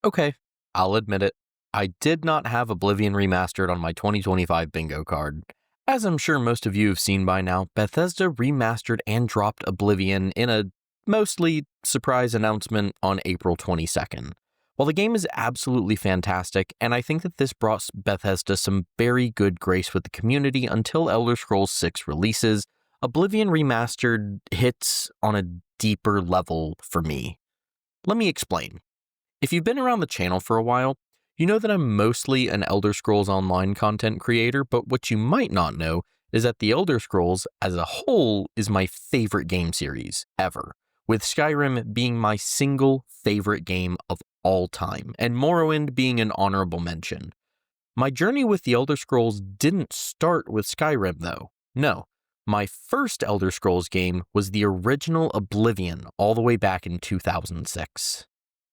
Okay, I'll admit it. I did not have Oblivion Remastered on my 2025 bingo card. As I'm sure most of you have seen by now, Bethesda remastered and dropped Oblivion in a mostly surprise announcement on April 22nd. While the game is absolutely fantastic, and I think that this brought Bethesda some very good grace with the community until Elder Scrolls 6 releases, Oblivion Remastered hits on a deeper level for me. Let me explain. If you've been around the channel for a while, you know that I'm mostly an Elder Scrolls Online content creator, but what you might not know is that the Elder Scrolls as a whole is my favorite game series ever, with Skyrim being my single favorite game of all time, and Morrowind being an honorable mention. My journey with the Elder Scrolls didn't start with Skyrim though. No, my first Elder Scrolls game was the original Oblivion all the way back in 2006.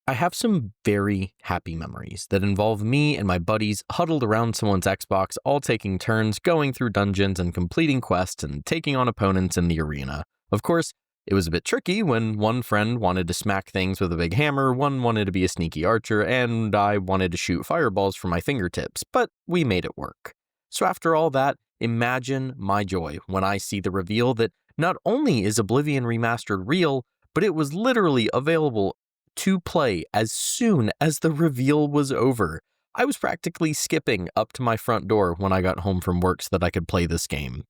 I have some very happy memories that involve me and my buddies huddled around someone's Xbox, all taking turns going through dungeons and completing quests and taking on opponents in the arena. Of course, it was a bit tricky when one friend wanted to smack things with a big hammer, one wanted to be a sneaky archer, and I wanted to shoot fireballs from my fingertips, but we made it work. So after all that, imagine my joy when I see the reveal that not only is Oblivion Remastered real, but it was literally available to play as soon as the reveal was over. I was practically skipping up to my front door when I got home from work so that I could play this game.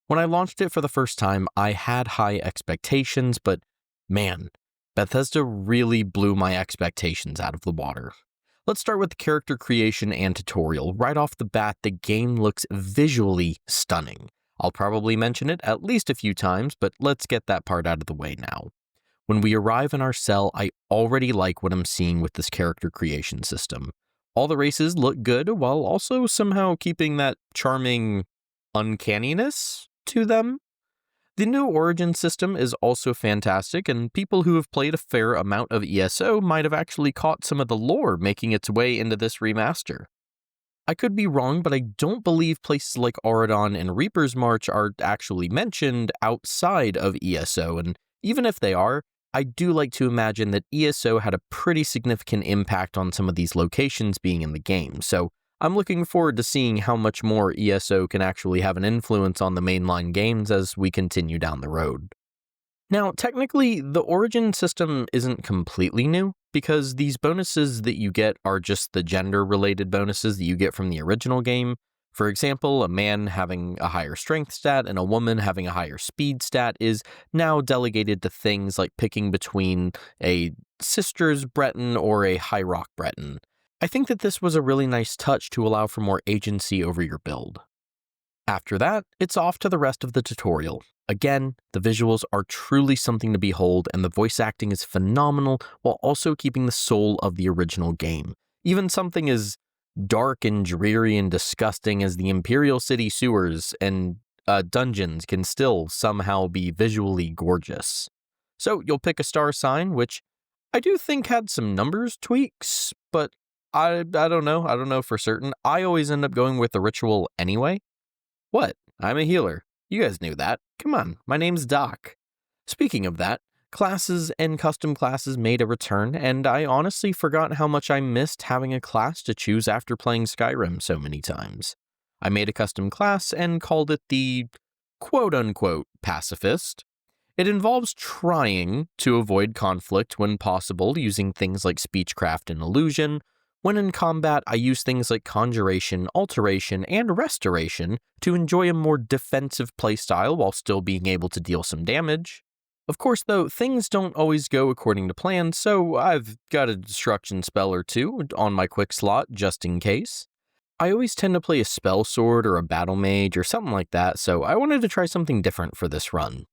When I launched it for the first time, I had high expectations, but man, Bethesda really blew my expectations out of the water. Let's start with the character creation and tutorial. Right off the bat, the game looks visually stunning. I'll probably mention it at least a few times, but let's get that part out of the way now. When we arrive in our cell, I already like what I'm seeing with this character creation system. All the races look good while also somehow keeping that charming uncanniness to them. The new origin system is also fantastic, and people who have played a fair amount of ESO might have actually caught some of the lore making its way into this remaster. I could be wrong, but I don't believe places like Auradon and Reaper's March are actually mentioned outside of ESO, and even if they are, I do like to imagine that ESO had a pretty significant impact on some of these locations being in the game, so I'm looking forward to seeing how much more ESO can actually have an influence on the mainline games as we continue down the road. Now, technically, the Origin system isn't completely new, because these bonuses that you get are just the gender-related bonuses that you get from the original game. For example, a man having a higher strength stat and a woman having a higher speed stat is now delegated to things like picking between a Sisters Breton or a High Rock Breton. I think that this was a really nice touch to allow for more agency over your build. After that, it's off to the rest of the tutorial. Again, the visuals are truly something to behold, and the voice acting is phenomenal while also keeping the soul of the original game. Even something as dark and dreary and disgusting as the Imperial City sewers and dungeons can still somehow be visually gorgeous. So you'll pick a star sign, which I do think had some numbers tweaks, but I don't know for certain. I always end up going with the ritual anyway. What? I'm a healer. You guys knew that. Come on, my name's Doc. Speaking of that, classes and custom classes made a return, and I honestly forgot how much I missed having a class to choose after playing Skyrim so many times. I made a custom class and called it the quote-unquote pacifist. It involves trying to avoid conflict when possible using things like speechcraft and illusion. When in combat, I use things like conjuration, alteration, and restoration to enjoy a more defensive playstyle while still being able to deal some damage. Of course, though, things don't always go according to plan, so I've got a destruction spell or two on my quick slot just in case. I always tend to play a spell sword or a battle mage or something like that, so I wanted to try something different for this run.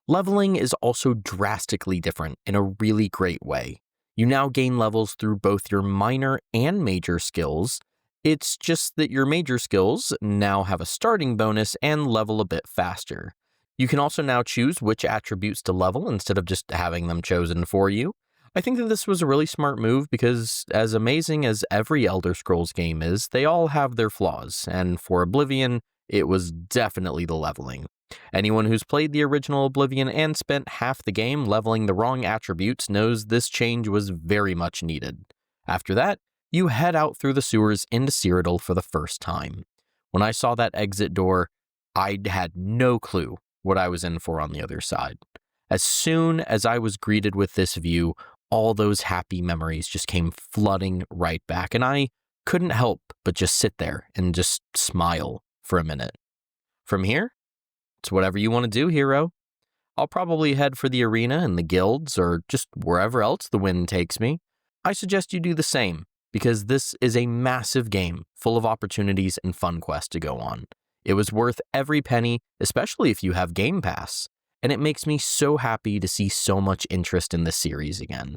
Leveling is also drastically different in a really great way. You now gain levels through both your minor and major skills. It's just that your major skills now have a starting bonus and level a bit faster. You can also now choose which attributes to level instead of just having them chosen for you. I think that this was a really smart move because as amazing as every Elder Scrolls game is, they all have their flaws, and for Oblivion, it was definitely the leveling. Anyone who's played the original Oblivion and spent half the game leveling the wrong attributes knows this change was very much needed. After that, you head out through the sewers into Cyrodiil for the first time. When I saw that exit door, I had no clue what I was in for on the other side. As soon as I was greeted with this view, all those happy memories just came flooding right back, and I couldn't help but just sit there and just smile for a minute. From here, it's whatever you want to do, hero. I'll probably head for the arena and the guilds, or just wherever else the wind takes me. I suggest you do the same, because this is a massive game full of opportunities and fun quests to go on. It was worth every penny, especially if you have Game Pass, and it makes me so happy to see so much interest in this series again.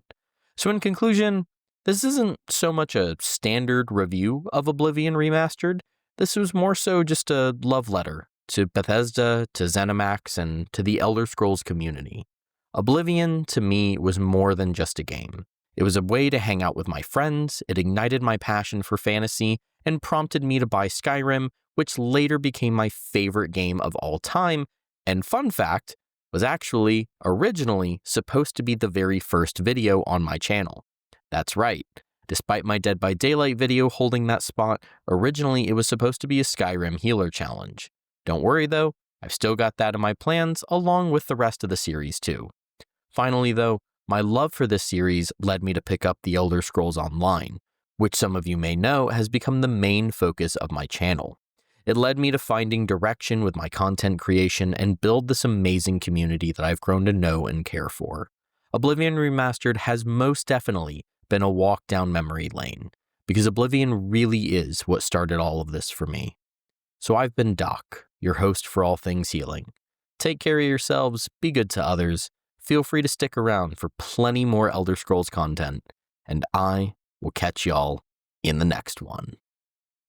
So in conclusion, this isn't so much a standard review of Oblivion Remastered. This was more so just a love letter to Bethesda, to ZeniMax, and to the Elder Scrolls community. Oblivion, to me, was more than just a game. It was a way to hang out with my friends, it ignited my passion for fantasy, and prompted me to buy Skyrim, which later became my favorite game of all time, and fun fact, was actually originally supposed to be the very first video on my channel. That's right. Despite my Dead by Daylight video holding that spot, originally it was supposed to be a Skyrim healer challenge. Don't worry though, I've still got that in my plans along with the rest of the series too. Finally though, my love for this series led me to pick up The Elder Scrolls Online, which some of you may know has become the main focus of my channel. It led me to finding direction with my content creation and build this amazing community that I've grown to know and care for. Oblivion Remastered has most definitely been a walk down memory lane, because Oblivion really is what started all of this for me. So I've been Doc, your host for all things healing. Take care of yourselves, be good to others, feel free to stick around for plenty more Elder Scrolls content, and I will catch y'all in the next one.